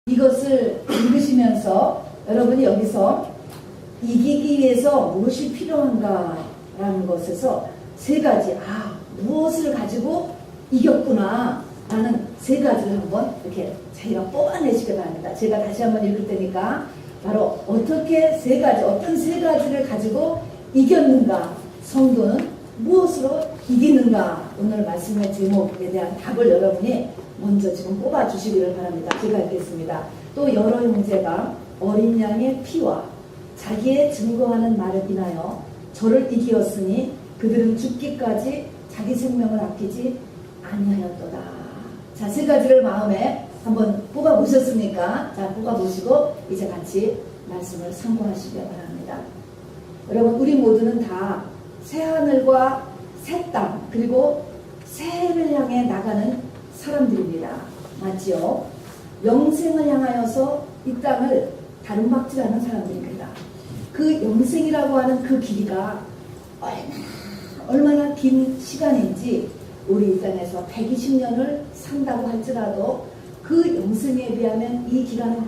이것을 읽으시면서 여러분이 여기서 이기기 위해서 무엇이 필요한가라는 것에서 세 가지, 무엇을 가지고 이겼구나 라는 세 가지를 한번 이렇게 자기가 뽑아내시기 바랍니다. 제가 다시 한번 읽을 테니까 바로 어떻게 세 가지, 어떤 세 가지를 가지고 이겼는가, 성도는 무엇으로 이기는가, 오늘 말씀의 제목에 대한 답을 여러분이 먼저 지금 뽑아주시기를 바랍니다. 제가 읽겠습니다. 또 여러 형제가 어린 양의 피와 자기의 증거하는 말을 인하여 저를 이기었으니 그들은 죽기까지 자기 생명을 아끼지 아니하였도다. 자, 세 가지를 마음에 한번 뽑아보셨습니까? 자, 뽑아보시고 이제 같이 말씀을 상고하시기 바랍니다. 여러분, 우리 모두는 다 새하늘과 새 땅 그리고 새해를 향해 나가는 사람들입니다. 맞지요? 영생을 향하여서 이 땅을 다름박질하는 사람들입니다. 그 영생이라고 하는 그 길이가 얼마나 긴 시간인지 우리 이 땅에서 120년을 산다고 할지라도 그 영생에 비하면 이 기간은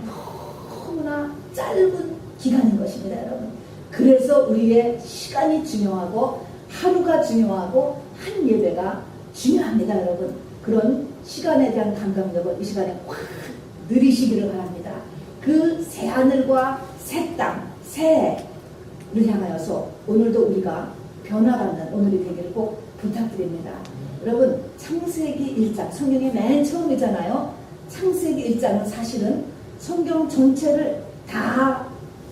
너무나 짧은 기간인 것입니다, 여러분. 그래서 우리의 시간이 중요하고 하루가 중요하고 한 예배가 중요합니다, 여러분. 그런 시간에 대한 감각력을 이 시간에 확 누리시기를 바랍니다. 그 새하늘과 새 땅, 새해를 향하여서 오늘도 우리가 변화받는 오늘이 되기를 꼭 부탁드립니다. 여러분, 창세기 1장, 성경의 맨 처음이잖아요. 창세기 1장은 사실은 성경 전체를 다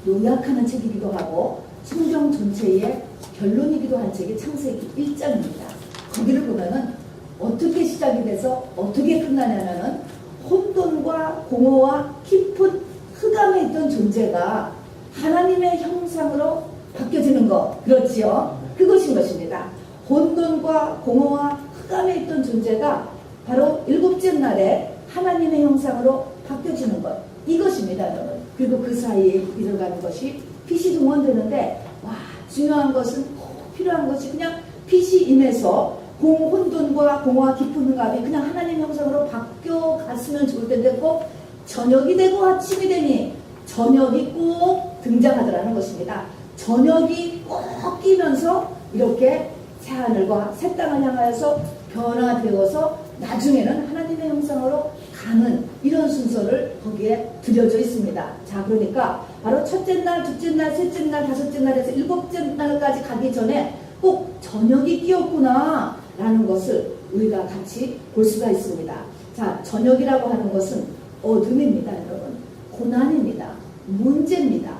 요약하는 책이기도 하고 성경 전체의 결론이기도 한 책이 창세기 1장입니다. 거기를 보면은 어떻게 시작이 돼서 어떻게 끝나냐면은 혼돈과 공허와 깊은 흑암에 있던 존재가 하나님의 형상으로 바뀌어지는 것, 그렇지요? 그것인 것입니다. 혼돈과 공허와 흑암에 있던 존재가 바로 일곱째 날에 하나님의 형상으로 바뀌어지는 것, 이것입니다, 여러분. 그리고 그 사이에 일어가는 것이 빛이 동원되는데, 중요한 것은 필요한 것이 그냥 빛이 임해서 혼돈과 공허와 깊은 흑암이 그냥 하나님 형상으로 바뀌어 갔으면 좋을 텐데 꼭 저녁이 되고 아침이 되니 저녁이 꼭 등장하더라는 것입니다. 저녁이 꼭 끼면서 이렇게 새하늘과 새 땅을 향하여서 변화되어서 나중에는 하나님의 형상으로 가는 이런 순서를 거기에 들여져 있습니다. 자, 그러니까 바로 첫째 날, 둘째 날, 셋째 날, 다섯째 날에서 일곱째 날까지 가기 전에 꼭 저녁이 끼었구나 라는 것을 우리가 같이 볼 수가 있습니다. 자, 저녁이라고 하는 것은 어둠입니다, 여러분. 고난입니다. 문제입니다.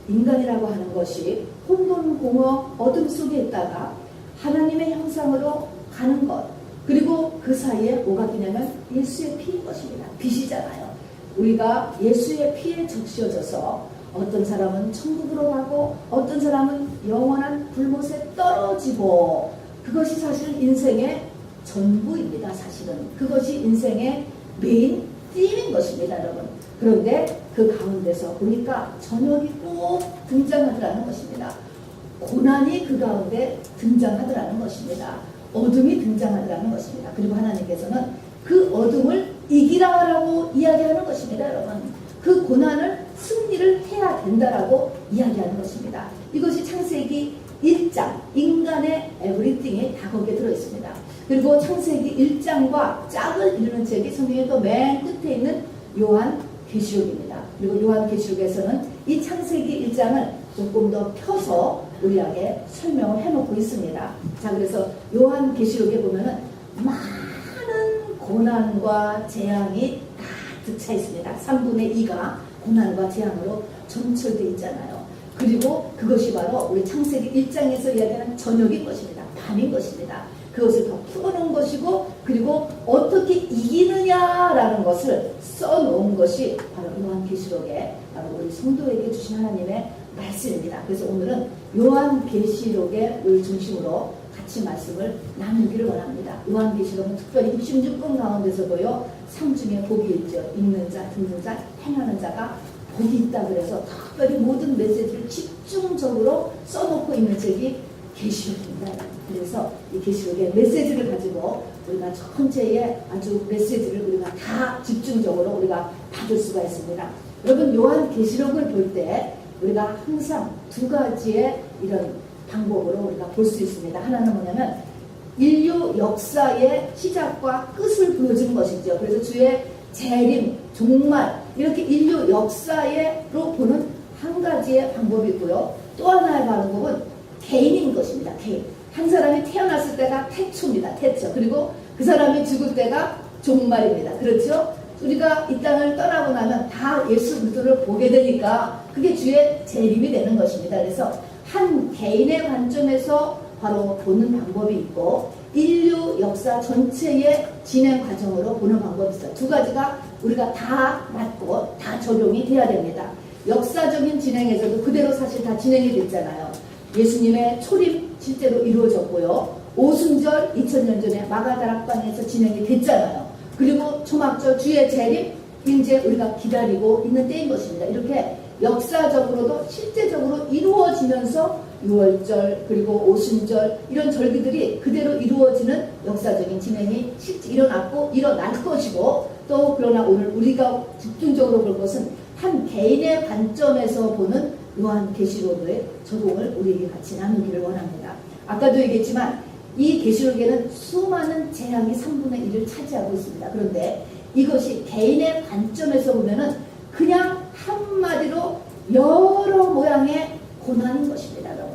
인간이라고 하는 것이 혼돈, 공허, 어둠 속에 있다가 하나님의 형상으로 가는 것, 그리고 그 사이에 뭐가 끼냐면 예수의 피인 것입니다. 빛이잖아요. 우리가 예수의 피에 적셔져서 어떤 사람은 천국으로 가고 어떤 사람은 영원한 불못에 떨어지고, 그것이 사실 인생의 전부입니다. 사실은 그것이 인생의 메인 띠인 것입니다, 여러분. 그런데 그 가운데서 보니까 저녁이 꼭 등장하더라는 것입니다. 고난이 그 가운데 등장하더라는 것입니다. 어둠이 등장하더라는 것입니다. 그리고 하나님께서는 그 어둠을 이기라라고 이야기하는 것입니다, 여러분. 그 고난을 승리를 해야 된다라고 이야기하는 것입니다. 이것이 창세기 1장, 인간의 에브리띵이 다 거기에 들어있습니다. 그리고 창세기 1장과 짝을 이루는 책이 성경의 또 맨 끝에 있는 요한계시록입니다. 그리고 요한계시록에서는 이 창세기 1장을 조금 더 펴서 우리에게 설명을 해놓고 있습니다. 자, 그래서 요한계시록에 보면은 많은 고난과 재앙이 가득 차 있습니다. 3분의 2가 고난과 재앙으로 점철되어 있잖아요. 그리고 그것이 바로 우리 창세기 1장에서 이야기하는 저녁인 것입니다. 밤인 것입니다. 그것을 더 풀어놓은 것이고, 그리고 어떻게 이기느냐라는 것을 써놓은 것이 바로 요한계시록에 바로 우리 성도에게 주신 하나님의 말씀입니다. 그래서 오늘은 요한계시록을 중심으로 같이 말씀을 나누기를 원합니다. 요한계시록은 특별히 66권 가운데서도요, 상중에 복이 있죠. 읽는 자, 듣는 자, 행하는 자가 복이 있다 그래서 특별히 모든 메시지를 집중적으로 써놓고 있는 책이 계시록입니다. 그래서 이 계시록의 메시지를 가지고 우리가 전체의 아주 메시지를 우리가 다 집중적으로 우리가 받을 수가 있습니다. 여러분 요한계시록을 볼 때 우리가 항상 두 가지의 이런 방법으로 우리가 볼 수 있습니다. 하나는 뭐냐면 인류 역사의 시작과 끝을 보여주는 것이죠. 그래서 주의 재림, 종말 이렇게 인류 역사로 보는 한 가지의 방법이 있고요. 또 하나의 방법은 개인인 것입니다. 개인. 한 사람이 태어났을 때가 태초입니다. 태초. 그리고 그 사람이 죽을 때가 종말입니다. 그렇죠? 우리가 이 땅을 떠나고 나면 다 예수 그리스도를 보게 되니까 그게 주의 재림이 되는 것입니다. 그래서 한 개인의 관점에서 바로 보는 방법이 있고 인류 역사 전체의 진행 과정으로 보는 방법이 있어요. 두 가지가 우리가 다 맞고 다 적용이 돼야 됩니다. 역사적인 진행에서도 그대로 사실 다 진행이 됐잖아요. 예수님의 초림 실제로 이루어졌고요. 오순절 2000년 전에 마가다락방에서 진행이 됐잖아요. 그리고 초막절 주의 재림 이제 우리가 기다리고 있는 때인 것입니다. 이렇게 역사적으로도 실제적으로 이루어지면서 6월절 그리고 오순절 이런 절기들이 그대로 이루어지는 역사적인 진행이 실제 일어났고 일어날 것이고 또 그러나 오늘 우리가 집중적으로 볼 것은 한 개인의 관점에서 보는 요한계시록의 적용을 우리에게 같이 나누기를 원합니다. 아까도 얘기했지만 이 계시록에는 수많은 재앙이 3분의 1을 차지하고 있습니다. 그런데 이것이 개인의 관점에서 보면은 그냥 한마디로 여러 모양의 고난인 것입니다. 여러분.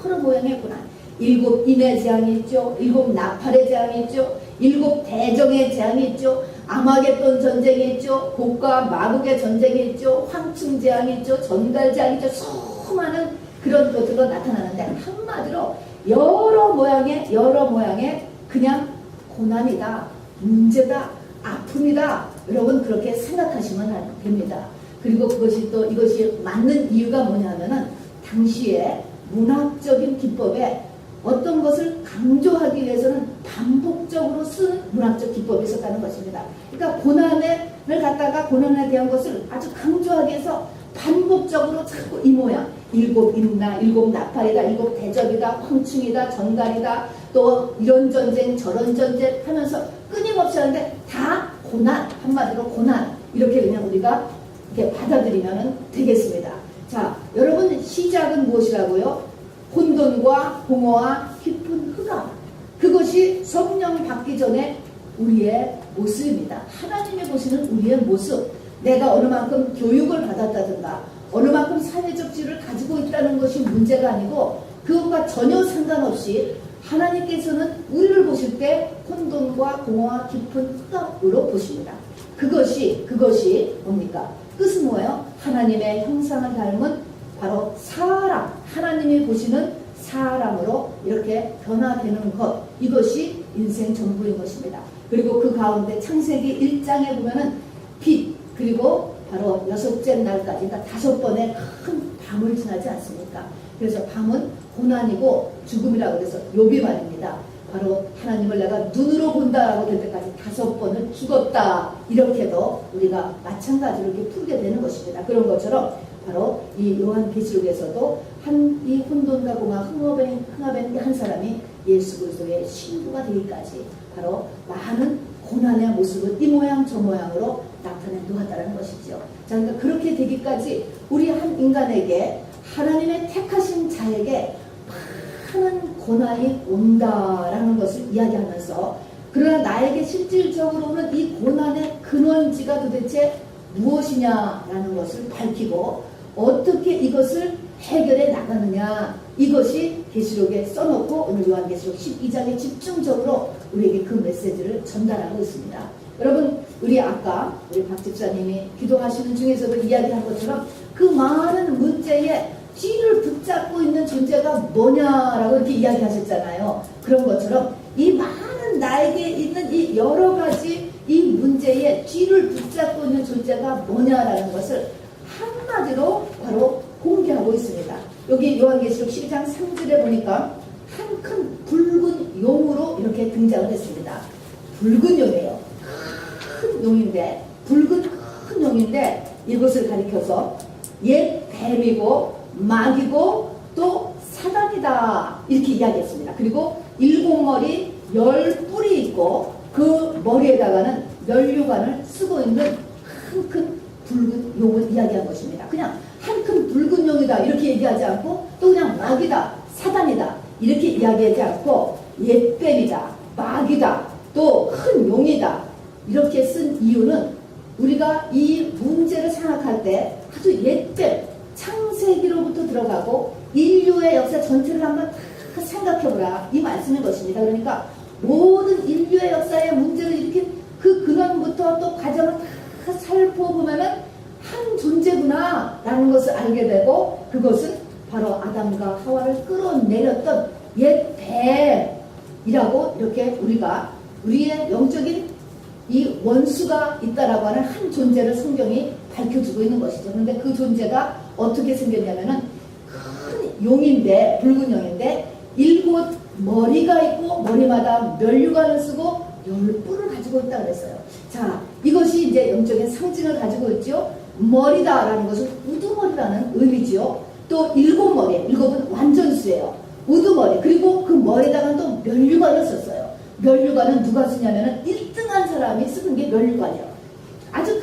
여러 모양의 고난. 7 인의 재앙이 있죠. 7 나팔의 재앙이 있죠. 7 대정의 재앙이 있죠. 아마겟돈 전쟁이 있죠. 곡과 마국의 전쟁이 있죠. 황충 재앙이 있죠. 전갈 재앙이 있죠. 수많은 그런 것들로 나타나는데 한마디로 여러 모양의 그냥 고난이다, 문제다, 아픔이다. 여러분 그렇게 생각하시면 됩니다. 그리고 이것이 맞는 이유가 뭐냐면은 당시에 문학적인 기법에 어떤 것을 강조하기 위해서는 반복적으로 쓴 문학적 기법이 있었다는 것입니다. 그러니까 고난을 갖다가 고난에 대한 것을 아주 강조하기 위해서 반복적으로 자꾸 이 모양 7 임나, 7 나팔이다, 7 대적이다, 황충이다, 전갈이다, 또 이런 전쟁 저런 전쟁 하면서 끊임없이 하는데 다 고난, 한마디로 고난 이렇게 그냥 우리가 이렇게 받아들이면 되겠습니다. 자, 여러분 시작은 무엇이라고요? 혼돈과 공허와 깊은 흑암. 그것이 성령 받기 전에 우리의 모습입니다. 하나님이 보시는 우리의 모습. 내가 어느 만큼 교육을 받았다든가 어느 만큼 사회적 지위를 가지고 있다는 것이 문제가 아니고 그것과 전혀 상관없이 하나님께서는 우리를 보실 때 혼돈과 공허와 깊은 흑암으로 보십니다. 그것이 뭡니까? 끝은 뭐예요? 하나님의 형상을 닮은 바로 사람, 하나님이 보시는 사람으로 이렇게 변화되는 것, 이것이 인생 전부인 것입니다. 그리고 그 가운데 창세기 1장에 보면은 빛, 그리고 바로 6째 날까지, 그러니까 5번의 큰 밤을 지나지 않습니까? 그래서 밤은 고난이고 죽음이라고 해서 욥이 말입니다. 바로 하나님을 내가 눈으로 본다라고 될 때까지 5번을 죽었다. 이렇게도 우리가 마찬가지로 이렇게 풀게 되는 것입니다. 그런 것처럼 바로 이 요한계시록에서도 이 혼돈과 공허 흥합의 한 사람이 예수 그리스도의 신부가 되기까지 바로 많은 고난의 모습을 이 모양 저 모양으로 나타내 놓았다는 것이죠. 자, 그러니까 그렇게 되기까지 우리 한 인간에게 하나님의 택하신 자에게 많은 고난이 온다라는 것을 이야기하면서 그러나 나에게 실질적으로는 이 고난의 근원지가 도대체 무엇이냐라는 것을 밝히고 어떻게 이것을 해결해 나가느냐 이것이 계시록에 써놓고 오늘 요한계시록 12장에 집중적으로 우리에게 그 메시지를 전달하고 있습니다. 여러분 우리 아까 우리 박 집사님이 기도하시는 중에서도 이야기한 것처럼 그 많은 문제에 쥐를 붙잡고 있는 존재가 뭐냐라고 이렇게 이야기하셨잖아요. 그런 것처럼 이 많은 나에게 있는 이 여러 가지 이 문제에 쥐를 붙잡고 있는 존재가 뭐냐라는 것을 한마디로 바로 공개하고 있습니다. 여기 요한계시록 12장 3절에 보니까 한 큰 붉은 용으로 이렇게 등장을 했습니다. 붉은 용이에요. 큰 용인데 붉은 큰 용인데 이것을 가리켜서 옛 뱀이고 마귀고 또 사단이다 이렇게 이야기했습니다. 그리고 7 머리 열 뿔이 있고 그 머리에다가는 면류관을 쓰고 있는 한 큰 붉은 용을 이야기한 것입니다. 그냥 한 큰 붉은 용이다 이렇게 얘기하지 않고 또 그냥 마귀다, 사단이다 이렇게 이야기하지 않고 옛뱀이다, 마귀다, 또 큰 용이다 이렇게 쓴 이유는 우리가 이 문제를 생각할 때 아주 옛뱀, 창세기로부터 들어가고 인류의 역사 전체를 한번 다 생각해보라 이 말씀인 것입니다. 그러니까 모든 인류의 역사의 문제를 일으킨 그 근원부터 또 과정을 다 살펴보면은 한 존재구나 라는 것을 알게 되고 그것은 바로 아담과 하와를 끌어내렸던 옛 뱀이라고 이렇게 우리가 우리의 영적인 이 원수가 있다라고 하는 한 존재를 성경이 밝혀주고 있는 것이죠. 그런데 그 존재가 어떻게 생겼냐면은 큰 용인데 붉은 용인데 7 머리가 있고 머리마다 면류관을 쓰고 10뿔을 가지고 있다 그랬어요. 자, 이것이 이제 영적인 상징을 가지고 있죠. 머리다라는 것은 우두머리라는 의미지요. 또 7머리, 7은 완전수예요. 우두머리, 그리고 그 머리에다가 또 면류관을 썼어요. 면류관은 누가 쓰냐면은 1등한 사람이 쓰는 게 면류관이에요. 아주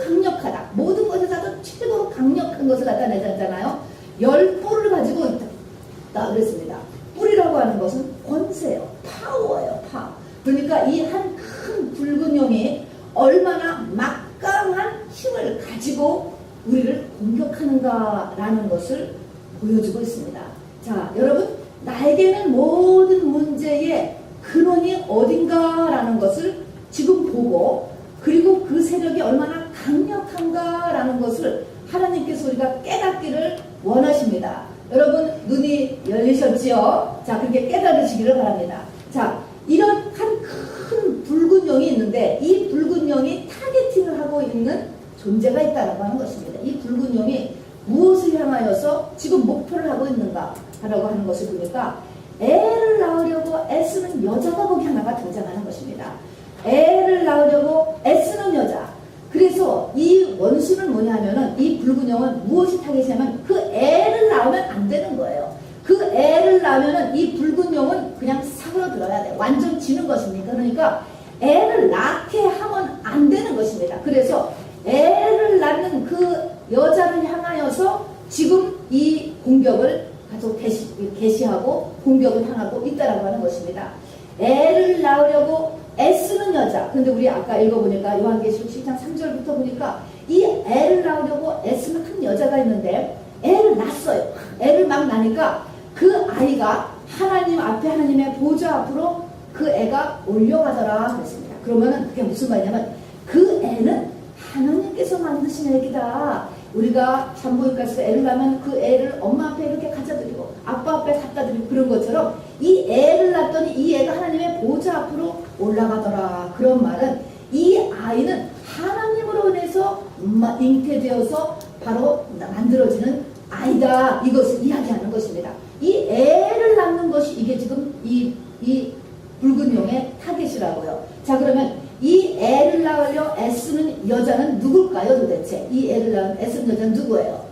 강력하다. 모든 것에서도 최고로 강력한 것을 나타내잖아요. 10뿔을 가지고 있다 그랬습니다. 뿔이라고 하는 것은 권세예요. 파워예요. 파워. 그러니까 이 한 큰 붉은 용이 얼마나 막강한 힘을 가지고 우리를 공격하는가라는 것을 보여주고 있습니다. 자, 여러분, 나에게는 모든 문제의 근원이 어딘가라는 것을 지금 보고 그리고 그 세력이 얼마나 강력한가라는 것을 하나님께서 우리가 깨닫기를 원하십니다. 여러분, 눈이 열리셨지요? 자, 그렇게 깨달으시기를 바랍니다. 자, 이런 한 큰 붉은 용이 있는데 이 붉은 용이 타겟팅을 하고 있는 존재가 있다라고 하는 것입니다. 이 붉은 용이 무엇을 향하여서 지금 목표를 하고 있는가 라고 하는 것을 보니까 애를 낳으려고 애쓰는 여자가 거기 하나가 등장하는 것입니다. 애를 낳으려고 애쓰는 여자. 그래서 이 원수는 뭐냐 하면은 이 붉은 용은 무엇이 타겟이냐면 그 애를 낳으면 안 되는 거예요. 그 애를 낳으면은 이 붉은 용은 그냥 사그러들어야 돼. 완전 지는 것입니다. 그러니까 애를 낳게 하면 안 되는 것입니다. 그래서 애를 낳는 그 여자를 향하여서 지금 이 공격을 계속 개시하고 공격을 향하고 있다라고 하는 것입니다. 애를 낳으려고 애쓰는 여자. 근데 우리 아까 읽어보니까 요한계시록 10장 3절부터 보니까 이 애를 낳으려고 애쓰는 한 여자가 있는데 애를 낳았어요. 애를 막 낳으니까 그 아이가 하나님 앞에 하나님의 보좌 앞으로 그 애가 올려가더라 그랬습니다. 그러면은 그게 무슨 말이냐면 그 애는 하나님께서 만드신 애기다. 우리가 산부인과에서 애를 낳으면 그 애를 엄마 앞에 이렇게 가져드리고 아빠 앞에 갖다 드리고 그런 것처럼 이 애를 낳았더니 이 애가 하나님의 보좌 앞으로 올라가더라. 그런 말은 이 아이는 하나님으로 인해서 잉태되어서 바로 만들어지는 아이다. 이것을 이야기하는 것입니다. 이 애를 낳는 것이 이게 지금 이 붉은 용의 타겟이라고요. 자, 그러면 이 애를 낳으려 애쓰는 여자는 누굴까요 도대체? 이 애를 낳은 애쓰는 여자는 누구예요?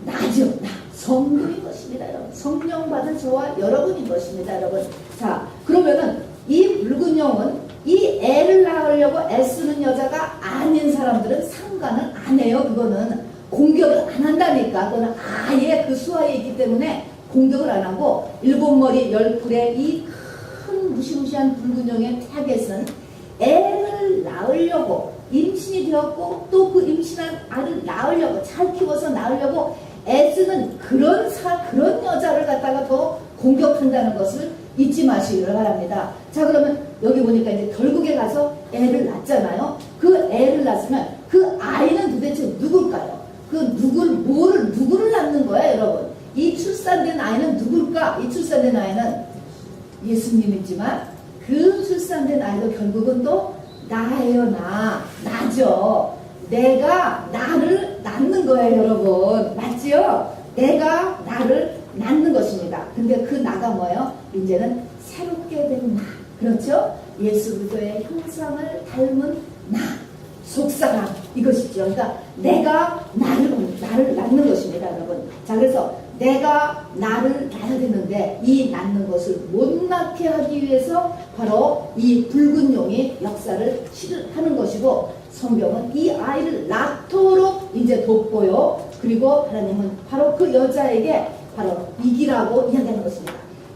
나죠. 나. 성령인 것입니다, 여러분. 성령 받은 저와 여러분인 것입니다, 여러분. 자, 그러면은 이 붉은 용은 이 애를 낳으려고 애쓰는 여자가 아닌 사람들은 상관을 안 해요. 그거는 공격을 안 한다니까. 그거는 아예 그 수하에 있기 때문에 공격을 안 하고 7머리 10뿔의 이 큰 무시무시한 붉은 용의 타겟은 애를 낳으려고 임신이 되었고 또 그 임신한 아이를 낳으려고 잘 키워서 낳으려고 애쓰는 그런 여자를 갖다가 더 공격한다는 것을 잊지 마시기를 바랍니다. 자, 그러면 여기 보니까 이제 결국에 가서 애를 낳잖아요. 그 애를 낳으면 그 아이는 도대체 누굴까요? 그 누구를 낳는 거야, 여러분? 이 출산된 아이는 누굴까? 이 출산된 아이는 예수님이지만 그 출산된 아이도 결국은 또 나예요. 나죠. 내가 나를 낳는 거예요, 여러분. 맞지요? 내가 나를 낳는 것입니다. 근데 그 나가 뭐예요? 이제는 새롭게 된 나. 그렇죠? 예수 그리스도의 형상을 닮은 나. 속사람. 이것이죠. 그러니까 내가 나를 낳는 것입니다, 여러분. 자, 그래서 내가 나를 낳아야 되는데 이 낳는 것을 못 낳게 하기 위해서 바로 이 붉은 용이 역사를 하는 것이고, 성경은 이 아이를 낳도록 이제 돕고요. 그리고 하나님은 바로 그 여자에게 바로 이기라고 이야기하는 것입니다.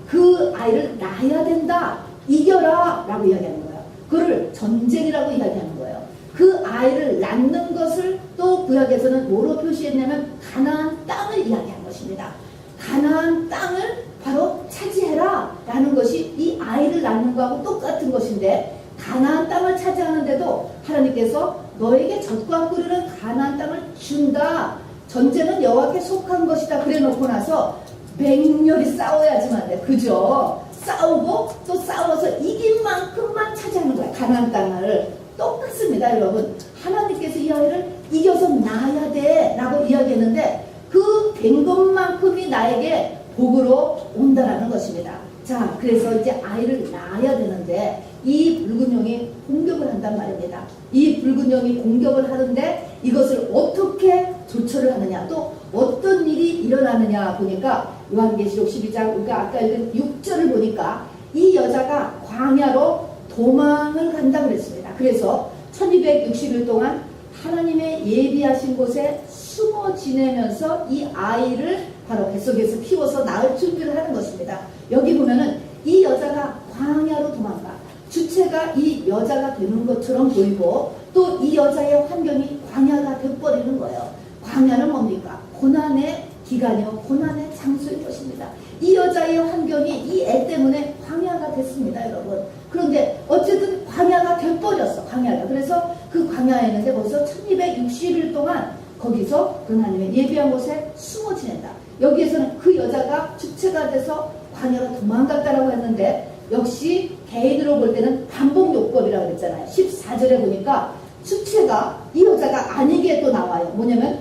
그 아이를 낳아야 된다, 이겨라 라고 이야기하는 거예요. 그를 전쟁이라고 이야기하는 거예요. 그 아이를 낳는 것을 또 구약에서는 뭐로 표시했냐면 가나안 땅을 이야기한 것입니다. 가나안 땅을 바로 차지해라 라는 것이 이 아이를 낳는 거하고 똑같은 것인데, 가나안 땅을 차지하는데도 하나님께서 너에게 젖과 꿀이는 가나안 땅을 준다, 전제는 여호와께 속한 것이다 그래 놓고 나서 맹렬히 싸워야지만 돼. 그죠? 싸우고 또 싸워서 이긴 만큼만 차지하는 거야. 가나안 땅을. 똑같습니다 여러분. 하나님께서 이 아이를 이겨서 낳아야 돼 라고 이야기했는데, 그 된 것만큼이 나에게 복으로 온다라는 것입니다. 자, 그래서 이제 아이를 낳아야 되는데 이 붉은 용이 공격을 한단 말입니다. 이 붉은 용이 공격을 하는데 이것을 어떻게 조처를 하느냐, 또 어떤 일이 일어나느냐 보니까 요한계시록 12장 우리가 아까 읽은 6절을 보니까 이 여자가 광야로 도망을 간다고 그랬습니다. 그래서 1260일 동안 하나님의 예비하신 곳에 숨어 지내면서 이 아이를 바로 뱃속에서 키워서 낳을 준비를 하는 것입니다. 여기 보면은 이 여자가 광야로 도망가. 주체가 이 여자가 되는 것처럼 보이고, 또 이 여자의 환경이 광야가 되어버리는 거예요. 광야는 뭡니까? 고난의 기간이요, 고난의 장소인 것입니다. 이 여자의 환경이 이 애 때문에 광야가 됐습니다 여러분. 그런데 어쨌든 광야가 되어버렸어. 광야가. 그래서 그 광야에 있는데 벌써 1260일 동안 거기서 그 하나님의 예비한 곳에 숨어 지낸다. 여기에서는 그 여자가 주체가 돼서 광야로 도망갔다라고 했는데, 역시 개인으로 볼 때는 반복요법이라고 그랬잖아요. 14절에 보니까 주체가 이 여자가 아니게 또 나와요. 뭐냐면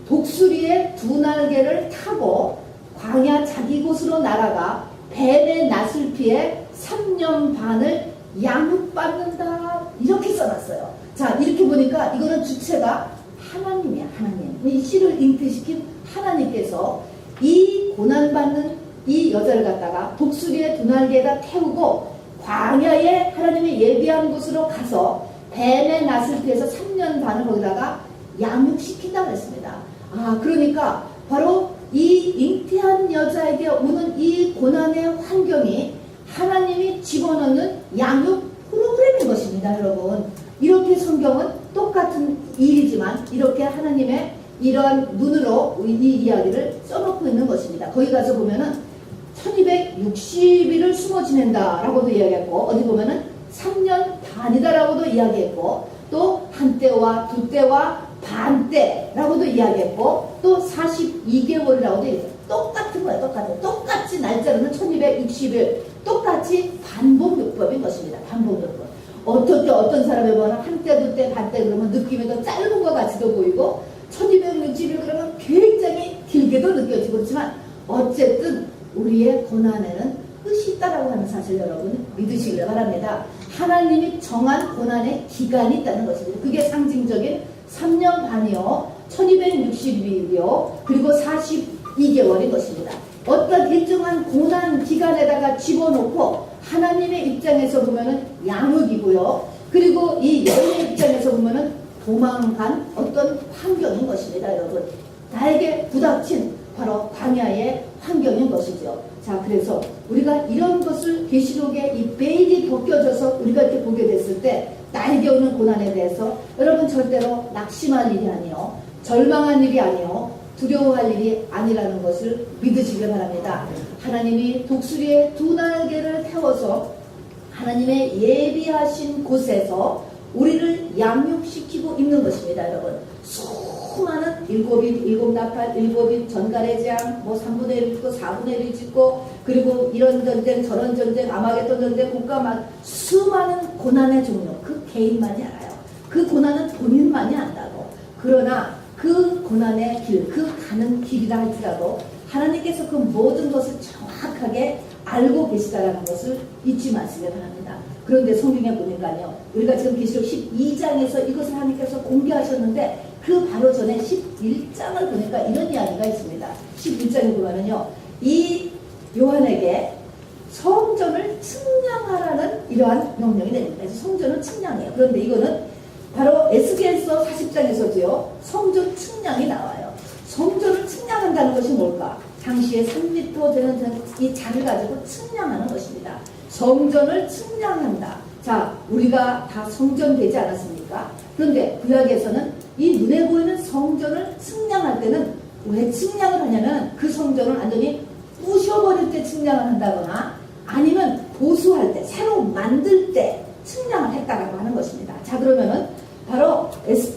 독수리의 두 날개를 타고 광야 자기 곳으로 날아가 뱀의 낯을 피해 3년 반을 양육받는다, 이렇게 써놨어요. 자, 이렇게 보니까 이거는 주체가 하나님이야. 하나님. 이 시를 잉태시킨 하나님께서 이 고난받는 이 여자를 갖다가 독수리의 두 날개에다 태우고 광야에 하나님의 예비한 곳으로 가서 뱀의 낯을 피해서 3년 반을 거기다가 양육시킨다고 했습니다. 아, 그러니까 바로 이 잉태한 여자에게 오는 이 고난의 환경이 하나님이 집어넣는 양육 프로그램인 것입니다 여러분. 이렇게 성경은 똑같은 일이지만 이렇게 하나님의 이러한 눈으로 이 이야기를 써놓고 있는 것입니다. 거기 가서 보면은 1260일을 숨어 지낸다 라고도 이야기했고, 어디 보면은 3년 반이다 라고도 이야기했고, 또 한때와 두때와 반때라고도 이야기했고, 또 42개월이라고도 얘기했어요. 똑같은 거예요. 똑같이 날짜로는 1260일, 똑같이 반복요법인 것입니다. 반복요법. 어떻게 어떤 사람이 보면 한때 두때 반때 그러면 느낌이 더 짧은 것 같이도 보이고, 1260일 그러면 굉장히 길게도 느껴지고, 그렇지만 어쨌든 우리의 고난에는 끝이 있다라고 하는 사실 여러분 믿으시길 바랍니다. 하나님이 정한 고난의 기간이 있다는 것입니다. 그게 상징적인 3년 반이요, 1260일이요, 그리고 42개월인 것입니다. 어떤 일정한 고난 기간에다가 집어넣고 하나님의 입장에서 보면은 양육이고요, 그리고 이 여인의 입장에서 보면은 도망간 어떤 환경인 것입니다 여러분. 나에게 부닥친 바로 광야의 환경인 것이죠. 자, 그래서 우리가 이런 것을 계시록에 이 베일이 벗겨져서 우리가 이렇게 보게 됐을 때 나에게 오는 고난에 대해서 여러분 절대로 낙심할 일이 아니요, 절망한 일이 아니요, 두려워할 일이 아니라는 것을 믿으시길 바랍니다. 하나님이 독수리의 두 날개를 태워서 하나님의 예비하신 곳에서 우리를 양육시키고 있는 것입니다 여러분. 수많은 일곱 나팔, 일곱인 전갈의장, 뭐 3분의 1 짓고 4분의 1 짓고, 그리고 이런 전쟁 저런 전쟁 아마겟돈 전쟁 국가만 수많은 고난의 종류, 그 개인만이 알아요. 그 고난은 본인만이 안다고. 그러나 그 고난의 길, 그 가는 길이라 할지라도 하나님께서 그 모든 것을 정확하게 알고 계시다라는 것을 잊지 마시길 바랍니다. 그런데 성경에 보니까요, 우리가 지금 계시록 12장에서 이것을 하나님께서 공개하셨는데 그 바로 전에 11장을 보니까 이런 이야기가 있습니다. 11장에 보면은요, 이 요한에게 성전을 측량하라는 이러한 명령이 내립니다. 그래서 성전은 측량이에요. 그런데 이거는 바로 에스겔서 40장에서도요, 성전 측량이 나와요. 성전을 측량한다는 것이 뭘까? 당시에 3m 되는 이 잔을 가지고 측량하는 것입니다. 성전을 측량한다. 자, 우리가 다 성전 되지 않았습니까? 그런데 구약에서는 이 눈에 보이는 성전을 측량할 때는 왜 측량을 하냐면 그 성전을 완전히 부셔버릴 때 측량을 한다거나 아니면 보수할 때, 새로 만들 때 측량을 했다라고 하는 것입니다. 자, 그러면은 바로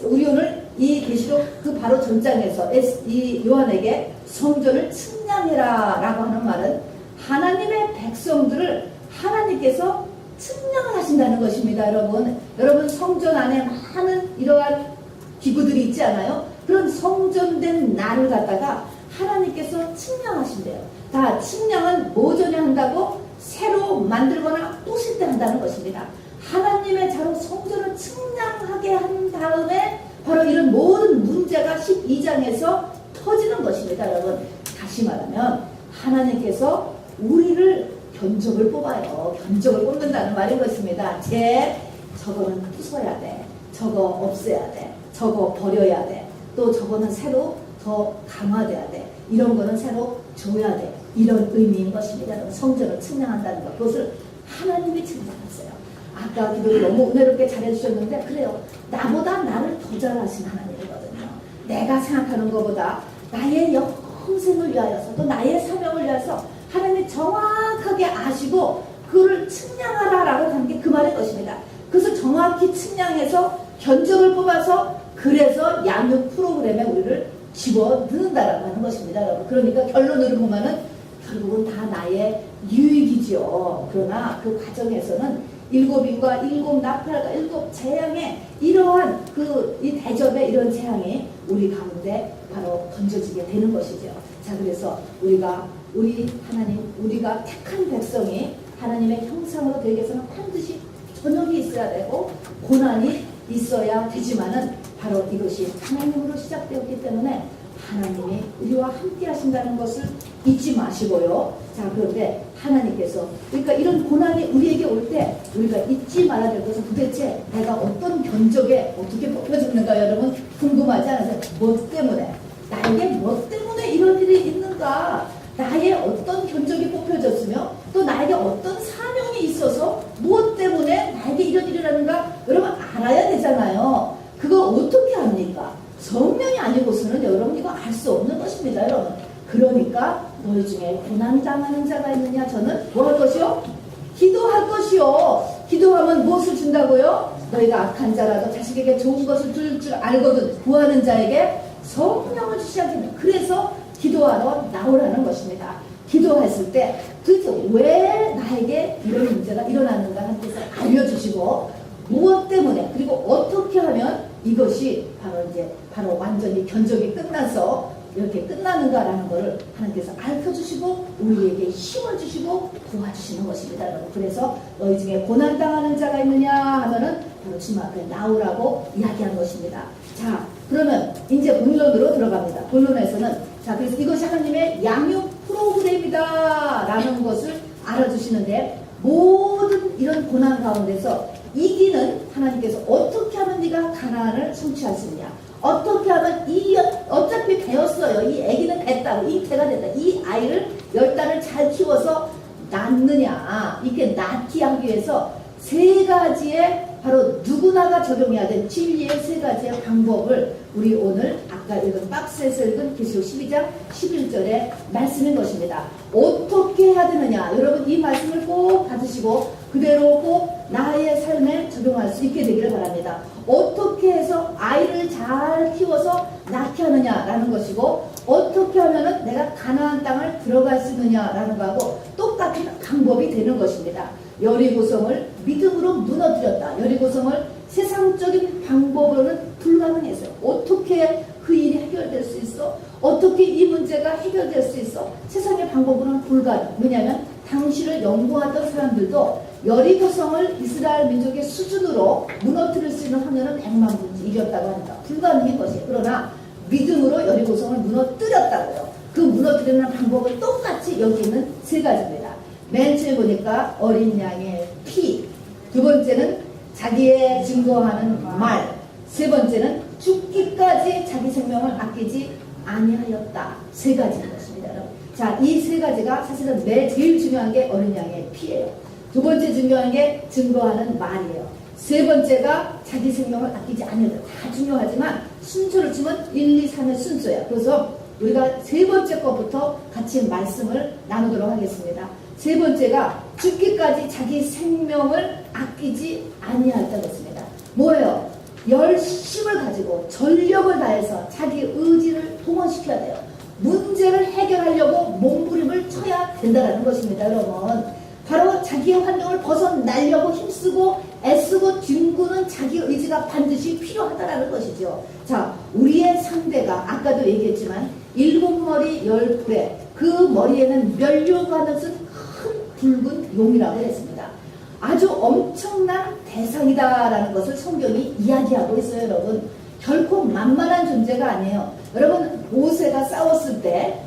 우리 오늘 이 계시록 그 바로 전장에서 이 요한에게 성전을 측량해라 라고 하는 말은 하나님의 백성들을 하나님께서 측량을 하신다는 것입니다. 여러분 성전 안에 많은 이러한 기구들이 있지 않아요? 그런 성전된 나를 갖다가 하나님께서 측량하신대요. 다 측량은 뭐 전에 한다고? 새로 만들거나 부실 때 한다는 것입니다. 하나님의 자로 성전을 측량하게 한 다음에 바로 이런 모든 문제가 12장에서 터지는 것입니다. 여러분, 다시 말하면 하나님께서 우리를 견적을 뽑아요. 견적을 뽑는다는 말인 것입니다. 저거는 부숴야 돼. 저거 없애야 돼. 저거 버려야 돼. 또 저거는 새로 더 강화돼야 돼. 이런 거는 새로 줘야 돼. 이런 의미인 것입니다. 성전을 측량한다는 것. 그것을 하나님이 측량했어요. 아까 기도를 너무 은혜롭게 잘해주셨는데 그래요. 나보다 나를 더 잘하신 하나님이거든요. 내가 생각하는 것보다 나의 영생을 위하여서 또 나의 사명을 위해서 하나님이 정확하게 아시고 그를 측량하라라고 하는 게 그 말인 것입니다. 그래서 정확히 측량해서 견적을 뽑아서 그래서 양육 프로그램에 우리를 집어넣는다라고 하는 것입니다. 여러분. 그러니까 결론으로 보면은 결국은 다 나의 유익이죠. 그러나 그 과정에서는 7인과 7 나팔과 7 재앙의 이러한 이 대접의 이런 재앙이 우리 가운데 바로 던져지게 되는 것이죠. 자, 그래서 우리 하나님, 우리가 택한 백성이 하나님의 형상으로 되기 위해서는 반드시 전역이 있어야 되고 고난이 있어야 되지만은 바로 이것이 하나님으로 시작되었기 때문에 하나님이 우리와 함께 하신다는 것을 잊지 마시고요. 자, 그런데 하나님께서 그러니까 이런 고난이 우리에게 올 때 우리가 잊지 말아야 될 것은 도대체 내가 어떤 견적에 어떻게 뽑혀졌는가 여러분 궁금하지 않으세요? 뭐 때문에? 나에게 뭐 때문에 이런 일이 있는가? 나의 어떤 견적이 뽑혀졌으며 또 나에게 어떤 사명이 있어서 무엇 때문에 나에게 이런 일이 일어나는가 여러분 알아야 되잖아요. 그거 어떻게 합니까? 성령이 아니고서는 여러분 이거 알 수 없는 것입니다. 여러분. 그러니까 너희 중에 고난당하는 자가 있느냐? 저는 뭐 할 것이요? 기도할 것이요. 기도하면 무엇을 준다고요? 너희가 악한 자라도 자식에게 좋은 것을 줄 줄 알거든 구하는 자에게 성령을 주시 않겠냐. 그래서 기도하러 나오라는 것입니다. 기도했을 때 도대체 왜 나에게 이런 문제가 일어났는가 하나님께서 알려주시고 무엇 때문에 그리고 어떻게 하면 이것이 바로 완전히 견적이 끝나서 이렇게 끝나는가라는 것을 하나님께서 알려주시고 우리에게 힘을 주시고 도와주시는 것입니다. 여러분. 그래서 너희 중에 고난당하는 자가 있느냐 하면은 바로 주님 앞에 나오라고 이야기한 것입니다. 자, 그러면 이제 본론으로 들어갑니다. 본론에서는 자, 그래서 이것이 하나님의 양육 프로그램이다 라는 것을 알아주시는데 모든 이런 고난 가운데서 이기는 하나님께서 어떻게 하면 네가 가나안을 성취할 수 있냐, 어떻게 하면 어차피 배웠어요. 이 아기는 됐다고, 잉태가 됐다. 이 아이를 10달을 잘 키워서 낳느냐, 이렇게 낳게 하기 위해서 3가지의 바로 누구나가 적용해야 될 진리의 3가지의 방법을 우리 오늘 아까 읽은 박스에서 읽은 계시록 12장 11절의 말씀인 것입니다. 어떻게 해야 되느냐, 여러분 이 말씀을 꼭 받으시고 그대로 꼭 나의 삶에 적용할 수 있게 되기를 바랍니다. 어떻게 해서 아이를 잘 키워서 낳게 하느냐라는 것이고 어떻게 하면은 내가 가나안 땅을 들어갈 수 있느냐라는 거하고 똑같은 방법이 되는 것입니다. 여리고성을 믿음으로 무너뜨렸다. 여리고성을 세상적인 방법으로는 불가능했어요. 어떻게 그 일이 해결될 수 있어? 어떻게 이 문제가 해결될 수 있어? 세상의 방법으로는 불가능. 왜냐하면 당시를 연구하던 사람들도 여리고성을 이스라엘 민족의 수준으로 무너뜨릴 수 있는 화면은 100만 분지 이겼다고 합니다. 불가능한 것이에요. 그러나 믿음으로 여리고성을 무너뜨렸다고요. 그 무너뜨리는 방법은 똑같이 여기 있는 세 가지입니다. 맨 처음에 보니까 어린 양의 피, 두 번째는 자기의 증거하는 말, 세 번째는 죽기까지 자기 생명을 아끼지 아니하였다. 세 가지인 것입니다. 여러분. 자, 이 세 가지가 사실은 제일 중요한 게 어린 양의 피예요. 두 번째 중요한 게 증거하는 말이에요. 세 번째가 자기 생명을 아끼지 않는다. 다 중요하지만 순서를 치면 1, 2, 3의 순서예요. 그래서 우리가 세 번째 것부터 같이 말씀을 나누도록 하겠습니다. 세 번째가 죽기까지 자기 생명을 아끼지 아니하였다고 했습니다. 뭐예요? 열심을 가지고 전력을 다해서 자기 의지를 동원시켜야 돼요. 문제를 해결하려고 몸부림을 쳐야 된다는 것입니다. 여러분, 바로 자기의 환경을 벗어나려고 힘쓰고 애쓰고 뒹구는 자기 의지가 반드시 필요하다는 것이죠. 자, 우리의 상대가 아까도 얘기했지만 7머리 10뿔에 그 머리에는 멸류관을 쓴 큰 붉은 용이라고 했습니다. 아주 엄청난 대상이다라는 것을 성경이 이야기하고 있어요. 여러분, 결코 만만한 존재가 아니에요. 여러분, 모세가 싸웠을 때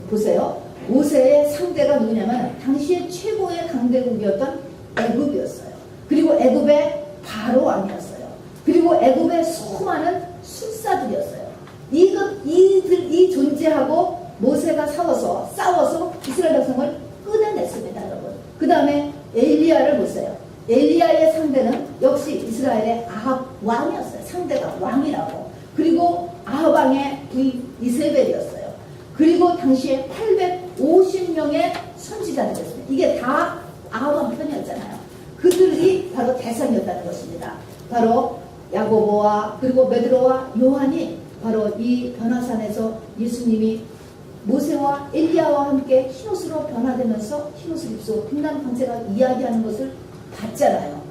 보세요. 모세의 상대가 누구냐면 당시에 최고의 강대국이었던 애굽이었어요. 그리고 애굽의 바로 왕이었어요. 그리고 애굽의 수많은 술사들이었어요. 이 존재하고 모세가 싸워서 이스라엘 백성을 끊어냈습니다. 여러분. 그 다음에 엘리야를 보세요. 엘리야의 상대는 역시 이스라엘의 아합 왕이었어요. 상대가 왕이라고. 그리고 아합 왕의 이세벨이었어요. 그리고 당시에 850명의 선지자들이었습니다. 이게 다 아합 왕 편이었잖아요. 그들이 바로 대상이었다는 것입니다. 바로 야고보와 그리고 베드로와 요한이 바로 이 변화산에서 예수님이 모세와 엘리야와 함께 흰옷으로 변화되면서 흰옷을 입고 빛난 광채가 이야기하는 것을 봤잖아요.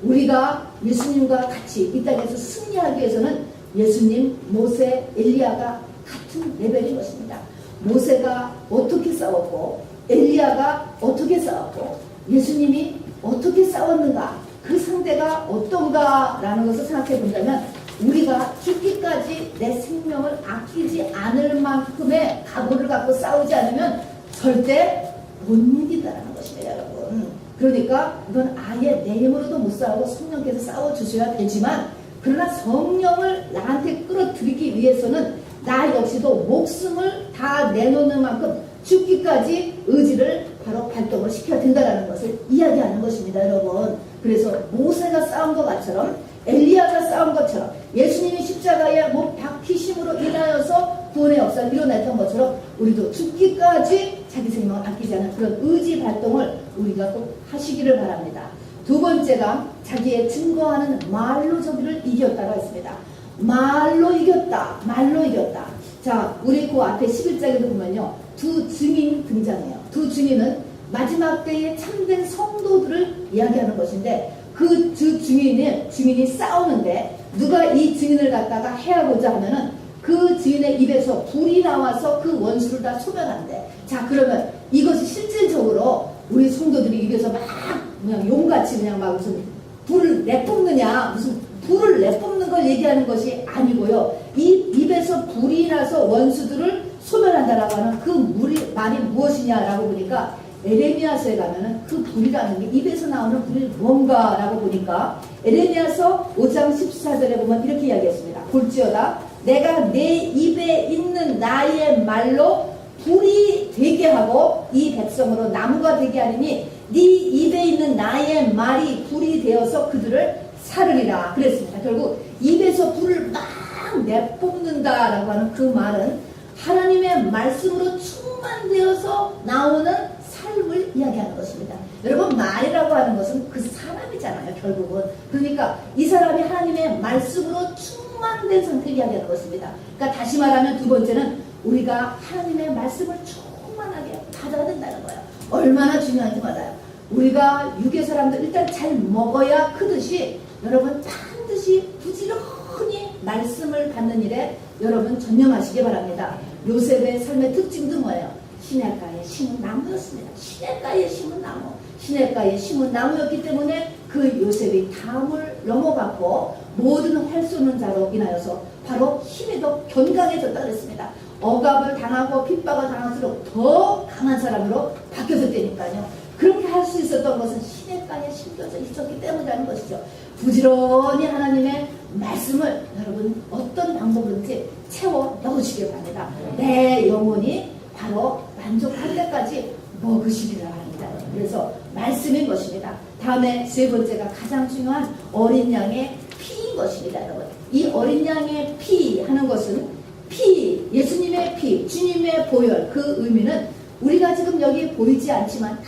우리가 예수님과 같이 이 땅에서 승리하기 위해서는 예수님, 모세, 엘리야가 같은 레벨인 것입니다. 모세가 어떻게 싸웠고 엘리야가 어떻게 싸웠고 예수님이 어떻게 싸웠는가, 그 상대가 어떤가라는 것을 생각해 본다면 우리가 죽기까지 내 생명을 아끼지 않을 만큼의 각오를 갖고 싸우지 않으면 절대 못 이긴다는 것입니다. 여러분. 그러니까 이건 아예 내 힘으로도 못 싸우고 성령께서 싸워주셔야 되지만, 그러나 성령을 나한테 끌어들이기 위해서는 나 역시도 목숨을 다 내놓는 만큼 죽기까지 의지를 바로 발동을 시켜야 된다는 것을 이야기하는 것입니다. 여러분. 그래서 모세가 싸운 것처럼, 엘리야가 싸운 것처럼, 예수님이 십자가에 못 박히심으로 인하여서 구원의 역사를 이뤄냈던 것처럼 우리도 죽기까지 자기 생명을 아끼지 않은 그런 의지 발동을 우리가 꼭 하시기를 바랍니다. 두 번째가 자기의 증거하는 말로 저기를 이겼다고 했습니다. 말로 이겼다. 말로 이겼다. 자, 우리 그 앞에 11장에도 보면요, 두 증인 등장해요. 두 증인은 마지막 때의 참된 성도들을 이야기하는 것인데, 그 두 증인이 싸우는데 누가 이 증인을 갖다가 해하고자 하면은 그 증인의 입에서 불이 나와서 그 원수를 다 소멸한대. 자, 그러면 이것이 실질적으로 우리 성도들이 입에서 막 그냥 용같이 그냥 막 무슨 불을 내뿜느냐, 무슨 불을 내뿜는 걸 얘기하는 것이 아니고요. 이 입에서 불이 나서 원수들을 소멸한다라고 하는 그 말이 무엇이냐라고 보니까, 에레미야서에 가면은 그 불이라는 게 입에서 나오는 불이 뭔가라고 보니까 에레미야서 5장 14절에 보면 이렇게 이야기했습니다. 볼지어다 내가 내 입에 있는 나의 말로 불이 되게 하고 이 백성으로 나무가 되게 하리니 네 입에 있는 나의 말이 불이 되어서 그들을 사르리라 그랬습니다. 결국 입에서 불을 막 내뿜는다라고 하는 그 말은 하나님의 말씀으로 충만되어서 나오는 삶을 이야기하는 것입니다. 여러분, 말이라고 하는 것은 그 사람이잖아요, 결국은. 그러니까 이 사람이 하나님의 말씀으로 충만된 상태를 이야기하는 것입니다. 그러니까 다시 말하면 두 번째는 우리가 하나님의 말씀을 충만하게 받아야 된다는 거예요. 얼마나 중요한지 몰라요. 우리가 육의 사람들 일단 잘 먹어야 크듯이 여러분 반드시 부지런히 말씀을 받는 일에 여러분 전념하시기 바랍니다. 요셉의 삶의 특징도 뭐예요? 시냇가에 심은 나무였습니다. 시냇가에 심은 나무. 시냇가에 심은 나무였기 때문에 그 요셉이 담을 넘어갔고 모든 활 쏘는 자로 인하여서 바로 힘이 더 견강해졌다 그랬습니다. 억압을 당하고 핍박을 당할수록 더 강한 사람으로 바뀌어졌다니까요. 그렇게 할 수 있었던 것은 시냇가에 심겨져 있었기 때문이라는 것이죠. 부지런히 하나님의 말씀을 여러분 어떤 방법으로든지 채워 넣으시길 바랍니다. 내 영혼이 바로 만족할 때까지 먹으시리라 합니다. 그래서 말씀인 것입니다. 다음에 세 번째가 가장 중요한 어린 양의 피인 것입니다. 여러분, 이 어린 양의 피 하는 것은 피, 예수님의 피, 주님의 보혈, 그 의미는 우리가 지금 여기 보이지 않지만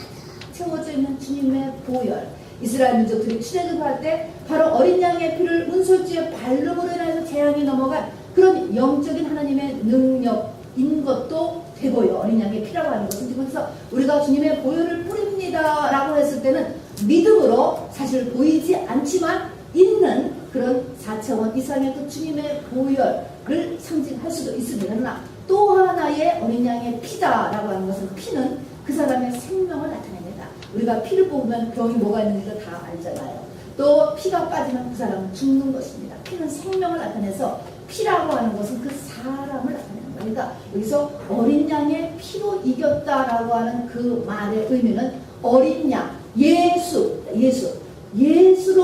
채워져 있는 주님의 보혈. 이스라엘 민족들이 출애굽할 때 바로 어린 양의 피를 문설주의 발름으로 인해서 재앙이 넘어간 그런 영적인 하나님의 능력인 것도 되고요. 어린 양의 피라고 하는 것은 그래서 우리가 주님의 보혈을 뿌립니다 라고 했을 때는 믿음으로 사실 보이지 않지만 있는 그런 4차원 이상의 그 주님의 보혈을 상징할 수도 있습니다. 그러나 또 하나의 어린 양의 피다라고 하는 것은 피는 그 사람의 생명을 나타냅니다. 우리가 피를 뽑으면 병이 뭐가 있는지도 다 알잖아요. 또 피가 빠지면 그 사람은 죽는 것입니다. 피는 생명을 나타내서 피라고 하는 것은 그 사람을 나타내는 거예요. 그러니까 여기서 어린 양의 피로 이겼다라고 하는 그 말의 의미는 어린 양, 예수로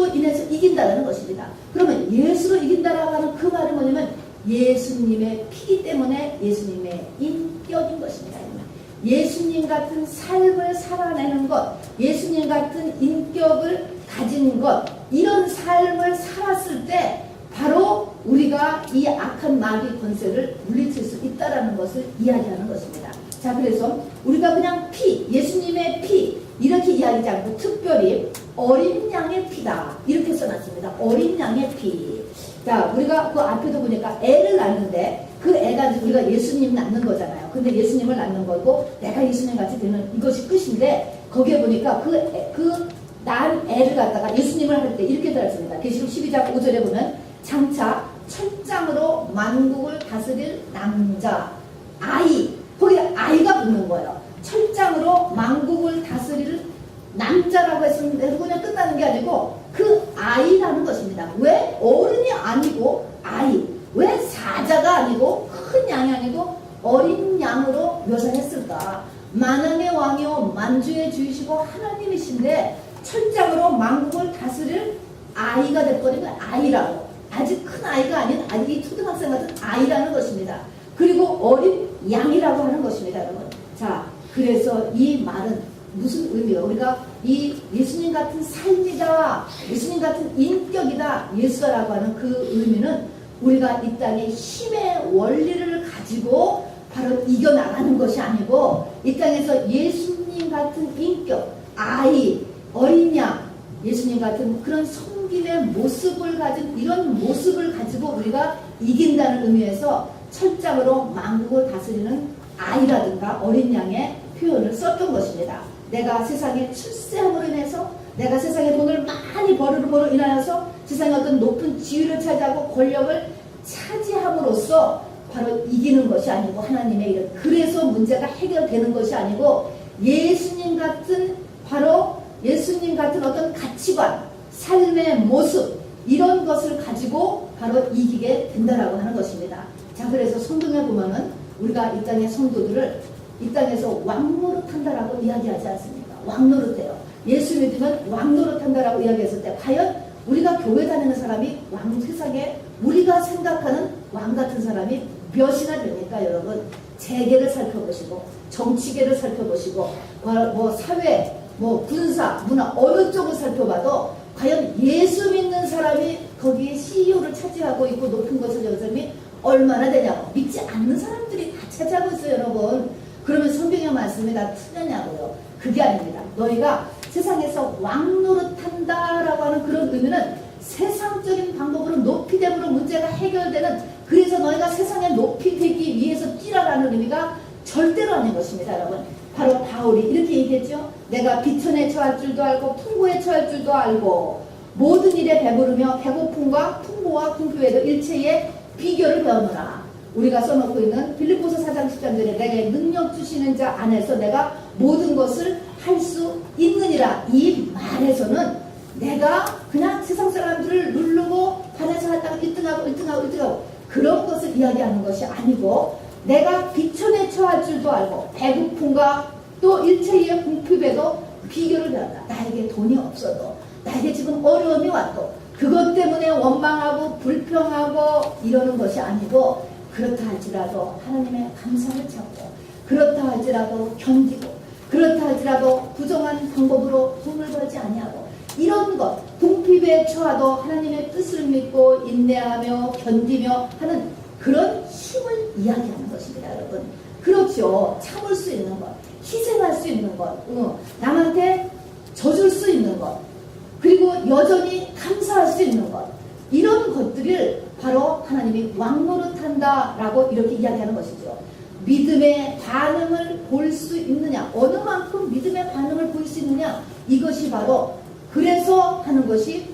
인해서 이긴다는 것입니다. 그러면 예수로 이긴다라고 하는 그 말은 뭐냐면 예수님의 피기 때문에 예수님의 인격인 것입니다. 예수님 같은 삶을 살아내는 것, 예수님 같은 인격을 가진 것, 이런 삶을 살았을 때 바로 우리가 이 악한 마귀 권세를 물리칠 수 있다는 것을 이야기하는 것입니다. 자, 그래서 우리가 그냥 피, 예수님의 피 이렇게 이야기하지 않고 특별히 어린 양의 피다 이렇게 써놨습니다. 어린 양의 피. 자, 우리가 그 앞에도 보니까 애를 낳는데 그 애가 우리가 예수님 낳는 거잖아요. 근데 예수님을 낳는 거고 내가 예수님 같이 되는 이것이 끝인데 거기에 보니까 난 애를 갖다가 예수님을 할 때 이렇게 들었습니다. 계시록 12장 5절에 보면 장차 철장으로 만국을 다스릴 남자 아이, 거기에 아이가 붙는 거예요. 철장으로 만국을 다스릴 남자라고 했는데 그냥 끝나는 게 아니고 그 아이라는 것입니다. 왜 어른이 아니고 아이, 왜 사자가 아니고 큰 양이 아니고 어린 양으로 묘사했을까? 만왕의 왕이요 만주의 주이시고 하나님이신데 철장으로 만국을 다스릴 아이가 돼버리면 아이라고, 아직 큰 아이가 아닌 아직 초등학생 같은 아이라는 것입니다. 그리고 어린 양이라고 하는 것입니다, 여러분. 자, 그래서 이 말은 무슨 의미예요? 우리가 이 예수님 같은 삶이다, 예수님 같은 인격이다, 예수라고 하는 그 의미는 우리가 이 땅의 힘의 원리를 가지고 바로 이겨나가는 것이 아니고 이 땅에서 예수님 같은 인격, 아이, 어린 양, 예수님 같은 그런 섬김의 모습을 가진 이런 모습을 가지고 우리가 이긴다는 의미에서 철장으로 만국을 다스리는 아이라든가 어린 양의 표현을 썼던 것입니다. 내가 세상에 출세함으로 인해서 내가 세상에 돈을 많이 벌음으로 인하여서 세상에 어떤 높은 지위를 차지하고 권력을 차지함으로써 바로 이기는 것이 아니고 하나님의 일, 그래서 문제가 해결되는 것이 아니고 예수님 같은 바로 예수님 같은 어떤 가치관, 삶의 모습 이런 것을 가지고 바로 이기게 된다라고 하는 것입니다. 자, 그래서 성경에 보면은 우리가 이 땅의 성도들을 이 땅에서 왕노릇한다라고 이야기하지 않습니까? 왕노릇해요. 예수 믿으면 왕노릇한다라고 이야기했을 때 과연 우리가 교회 다니는 사람이 세상에 우리가 생각하는 왕 같은 사람이 몇이나 됩니까, 여러분? 재계를 살펴보시고 정치계를 살펴보시고 사회, 군사, 문화 어느 쪽을 살펴봐도 과연 예수 믿는 사람이 거기에 CEO를 차지하고 있고 높은 것을 여는 사람이 얼마나 되냐고. 믿지 않는 사람들이 다 차지하고 있어요, 여러분. 그러면 성경의 말씀이 다 틀렸냐고요. 그게 아닙니다. 너희가 세상에서 왕노릇한다라고 하는 그런 의미는 세상적인 방법으로 높이됨으로 문제가 해결되는, 그래서 너희가 세상에 높이되기 위해서 뛰라라는 의미가 절대로 아닌 것입니다, 여러분. 바로 바울이 이렇게 얘기했죠. 내가 비천에 처할 줄도 알고 풍부에 처할 줄도 알고 모든 일에 배부르며 배고픔과 풍부와 궁핍에도 일체의 비결을 배우노라. 우리가 써놓고 있는 빌립보서 4장 10절에 내게 능력 주시는 자 안에서 내가 모든 것을 할 수 있느니라. 이 말에서는 내가 그냥 세상 사람들을 누르고 반에서 하다가 1등하고 그런 것을 이야기하는 것이 아니고, 내가 비천에 처할 줄도 알고 배고픔과 또 일체의 궁핍에도 비교를 배웠다. 나에게 돈이 없어도, 나에게 지금 어려움이 왔도 그것 때문에 원망하고 불평하고 이러는 것이 아니고, 그렇다 할지라도 하나님의 감사를 찾고, 그렇다 할지라도 견디고, 그렇다 할지라도 부정한 방법으로 돈을 벌지 아니하고, 이런 것, 궁핍에 처하도 하나님의 뜻을 믿고 인내하며 견디며 하는 그런 힘을 이야기하는 것입니다, 여러분. 그렇죠. 참을 수 있는 것, 희생할 수 있는 것, 남한테 져줄 수 있는 것, 그리고 여전히 감사할 수 있는 것, 이런 것들을 바로 하나님이 왕노릇한다라고 이렇게 이야기하는 것이죠. 믿음의 반응을 볼 수 있느냐, 어느 만큼 믿음의 반응을 볼 수 있느냐, 이것이 바로, 그래서 하는 것이,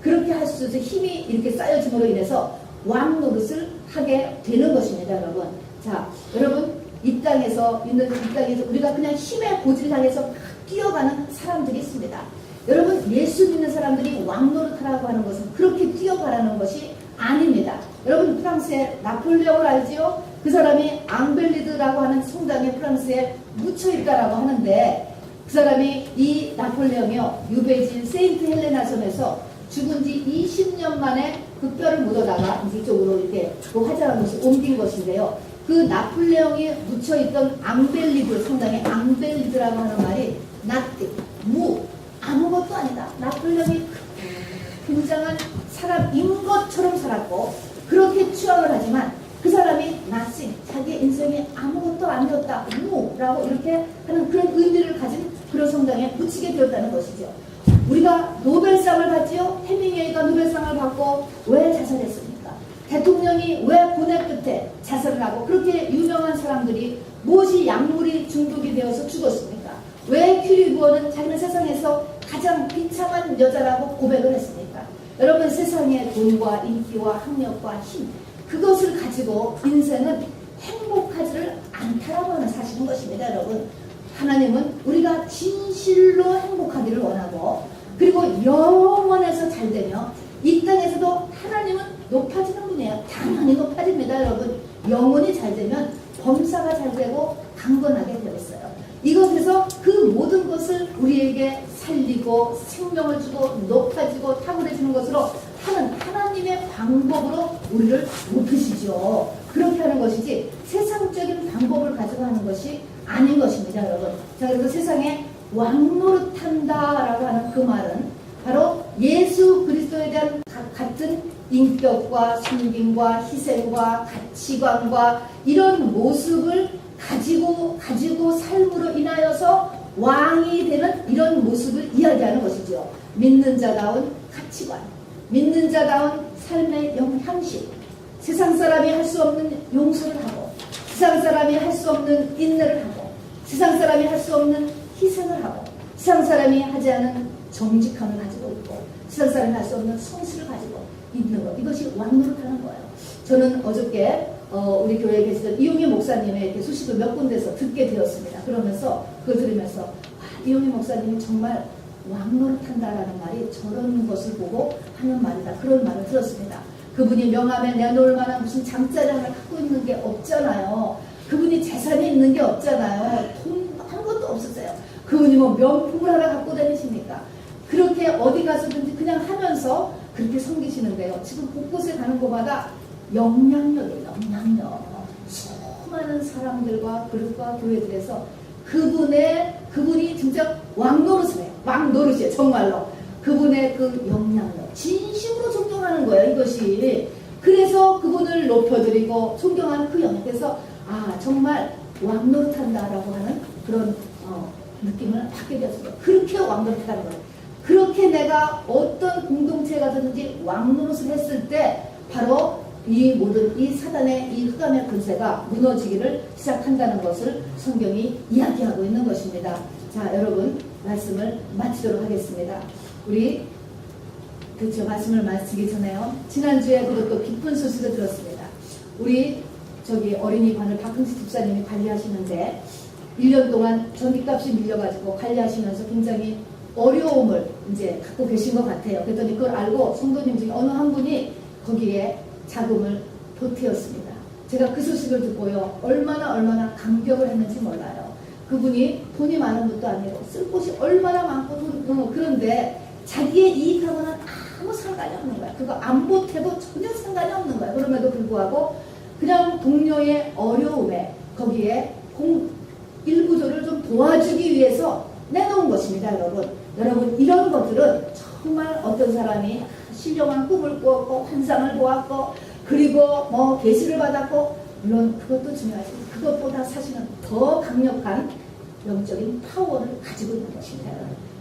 그렇게 할 수 있는 힘이 이렇게 쌓여짐으로 인해서 왕노릇을 하게 되는 것입니다, 여러분. 자, 여러분, 이 땅에서 우리가 그냥 힘의 고지를 향해서 막 뛰어가는 사람들이 있습니다. 여러분, 예수 믿는 사람들이 왕노릇하라고 하는 것은 그렇게 뛰어가라는 것이 아닙니다. 여러분, 프랑스의 나폴레옹을 알지요? 그 사람이 앙벨리드라고 하는 성당에 프랑스에 묻혀있다라고 하는데, 그 사람이, 이 나폴레옹이요, 유배지인 세인트 헬레나 섬에서 죽은 지 20년 만에 그 뼈를 묻어다가 이쪽으로 이렇게 그 화장한 것을 옮긴 것인데요. 그 나폴레옹이 묻혀있던 앙벨리드 성당에, 앙벨리드라고 하는 말이 nothing, 아무것도 아니다. 나폴레옹이 굉장한 사람인 것처럼 살았고 그렇게 추앙을 하지만, 그 사람이 nothing, 자기의 인생에 아무것도 아니었다, 라고 이렇게 하는 그런 의미를 가진 그런 성당에 묻히게 되었다는 것이죠. 우리가 노벨상을 받지요? 해밍웨이가 노벨상을 받고 왜 자살했습니까? 대통령이 왜 고뇌 끝에 자살을 하고, 그렇게 유명한 사람들이 무엇이 약물이 중독이 되어서 죽었습니까? 왜 큐리 부어는 자기는 세상에서 가장 비참한 여자라고 고백을 했습니까? 여러분, 세상의 돈과 인기와 학력과 힘, 그것을 가지고 인생은 행복하지를 않다라고 하는 사실인 것입니다, 여러분. 하나님은 우리가 진실로 행복하기를 원하고, 그리고 영원해서 잘되며, 이 땅에서도 하나님은 높아지는 분이에요. 당연히 높아집니다, 여러분. 영혼이 잘되면 범사가 잘되고 강건하게 되어 있어요. 이것에서 그 모든 것을 우리에게 살리고 생명을 주고 높아지고 탁월해지는 것으로 하는 하나님의 방법으로 우리를 높이시죠. 그렇게 하는 것이지 세상적인 방법을 가지고 하는 것이 아닌 것입니다, 여러분. 자, 그래서 세상에 왕노릇한다라고 하는 그 말은 바로 예수 그리스도에 대한 같은 인격과 섬김과 희생과 가치관과 이런 모습을 가지고 삶으로 인하여서 왕이 되는 이런 모습을 이야기하는 것이죠. 믿는 자다운 가치관, 믿는 자다운 삶의 형식, 세상 사람이 할 수 없는 용서를 하고, 세상 사람이 할 수 없는 인내를 하고, 세상 사람이 할 수 없는 희생을 하고, 세상 사람이 하지 않은 정직함을 가지고 있고, 세상 사람이 할 수 없는 성실을 가지고 있는 것, 이것이 왕노릇하는 거예요. 저는 어저께 우리 교회에 계시던 이용희 목사님의 이렇게 소식을 몇 군데서 듣게 되었습니다. 그러면서 그걸 들으면서 이용희 목사님이 정말 왕노릇한다라는 말이 저런 것을 보고 하는 말이다, 그런 말을 들었습니다. 그분이 명함에 내놓을 만한 무슨 장자리 하나 갖고 있는 게 없잖아요. 그분이 재산이 있는 게 없잖아요. 돈 아무것도 없었어요. 그분이 뭐 명품을 하나 갖고 다니십니까? 그렇게 어디 가서든지 그냥 하면서 그렇게 섬기시는데요. 지금 곳곳에 가는 곳마다 영향력이에요. 영향력. 수많은 사람들과 그룹과 교회들에서 그분이 진짜 왕노릇을 해요. 왕노릇이에요. 정말로. 그분의 그 영향력. 진심으로 존경하는 거예요. 이것이. 그래서 그분을 높여드리고 존경하는 그 영향에서 정말 왕노릇한다라고 하는 그런 느낌을 받게 되었습니다. 그렇게 왕노릇하는 거예요. 그렇게 내가 어떤 공동체에 가든지 왕노릇을 했을 때 바로 이 모든 이 사단의 이 흑암의 권세가 무너지기를 시작한다는 것을 성경이 이야기하고 있는 것입니다. 자, 여러분, 말씀을 마치도록 하겠습니다. 우리 그렇죠, 말씀을 마치기 전에요. 지난주에 그것도 기쁜 소식을 들었습니다. 우리 어린이관을 박흥식 집사님이 관리하시는데 1년 동안 전기값이 밀려가지고 관리하시면서 굉장히 어려움을 이제 갖고 계신 것 같아요. 그랬더니 그걸 알고 성도님 중에 어느 한 분이 거기에 자금을 보태었습니다. 제가 그 소식을 듣고요, 얼마나 감격을 했는지 몰라요. 그분이 돈이 많은 것도 아니고 쓸 곳이 얼마나 많고 그런데 자기의 이익하고는 아무 상관이 없는 거야. 그거 안 보태도 전혀 상관이 없는 거야. 그럼에도 불구하고 그냥 동료의 어려움에 거기에 일부조를 좀 도와주기 위해서 내놓은 것입니다. 여러분 이런 것들은 정말 어떤 사람이 신령한 꿈을 꾸었고 환상을 보았고 그리고 뭐 계시를 받았고 물론 그것도 중요하지만 그것보다 사실은 더 강력한 영적인 파워를 가지고 있는 것입니다.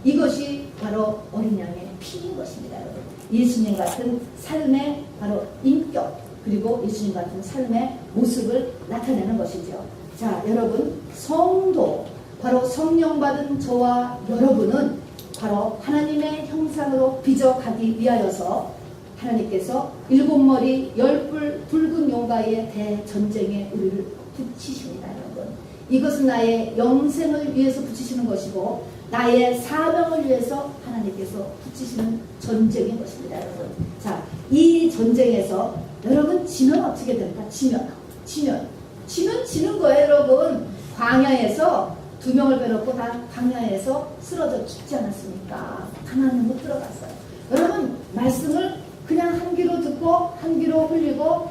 이것이 바로 어린 양의 피인 것입니다. 여러분. 예수님 같은 삶의 바로 인격 그리고 예수님 같은 삶의 모습을 나타내는 것이죠. 자, 여러분, 성도 바로 성령 받은 저와 여러분은 바로 하나님의 형상으로 빚어가기 위하여서 하나님께서 7머리 10뿔 붉은 용가의 대전쟁에 우리를 붙이십니다. 여러분, 이것은 나의 영생을 위해서 붙이시는 것이고 나의 사명을 위해서 하나님께서 붙이시는 전쟁인 것입니다. 여러분, 자, 이 전쟁에서 여러분 지면 어떻게 됩니까? 지면 지는 거예요. 여러분, 광야에서 2명을 빼놓고 다 광야에서 쓰러져 죽지 않았습니까? 가나안에 못 들어갔어요. 여러분, 말씀을 그냥 한 귀로 듣고 한 귀로 흘리고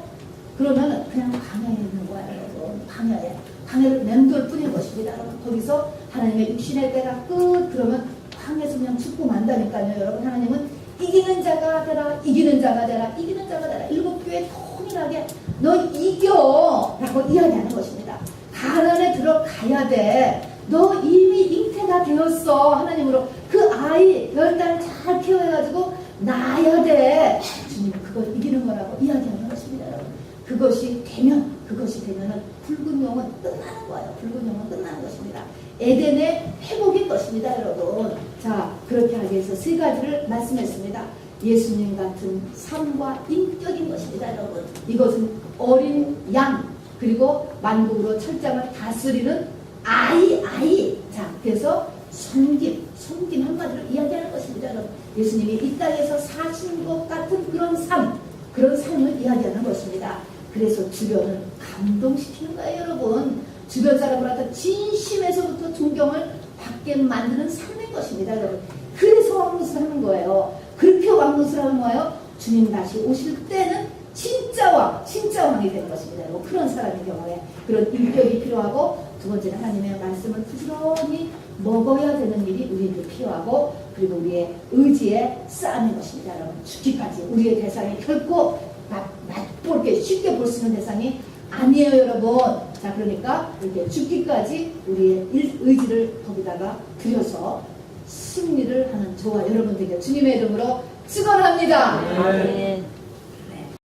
그러면 그냥 광야에 있는 거예요. 여러분, 광야를 맴돌 뿐인 것입니다. 여러분, 거기서 하나님의 육신의 때가 끝 그러면 광야에서 그냥 죽고 만다니까요. 여러분, 하나님은 이기는 자가 되라, 이기는 자가 되라, 이기는 자가 되라. 7교회 통일하게 너 이겨 라고 이야기하는 것입니다. 가난에 들어가야 돼. 너 이미 잉태가 되었어. 하나님으로 그 아이 10달 잘 케어해가지고 낳아야 돼. 주님 그걸 이기는 거라고 이야기하는 것입니다. 여러분, 그것이 되면은 붉은 영은 끝나는 거예요. 붉은 영은 끝나는 것입니다. 에덴의 회복인 것입니다. 여러분, 자, 그렇게 하기 위해서 3가지를 말씀했습니다. 예수님 같은 삶과 인격인 것입니다. 여러분, 이것은 어린 양 그리고 만국으로 철장을 다스리는 아이. 자, 그래서 섬김 한마디로 이야기하는 것입니다. 여러분, 예수님이 이 땅에서 사신 것 같은 그런 삶을 이야기하는 것입니다. 그래서 주변을 감동시키는 거예요. 여러분, 주변 사람으로부터 진심에서부터 존경을 받게 만드는 삶인 것입니다. 여러분, 그래서 왕노릇을 하는 거예요. 그렇게 왕노릇을 하는 거예요. 주님 다시 오실 때는 진짜 왕이 되는 것입니다. 여러분, 그런 사람의 경우에 그런 인격이 필요하고, 두 번째는 하나님의 말씀을 부지런히 먹어야 되는 일이 우리에게 필요하고, 그리고 우리의 의지의 싸움인 것입니다. 여러분, 죽기까지 우리의 대상이 결코 맛볼게 쉽게 볼 수 있는 대상이 아니에요. 여러분, 자, 그러니까 이렇게 죽기까지 우리의 의지를 거기다가 들여서 승리를 하는 저와 여러분 되게 주님의 이름으로 축원합니다.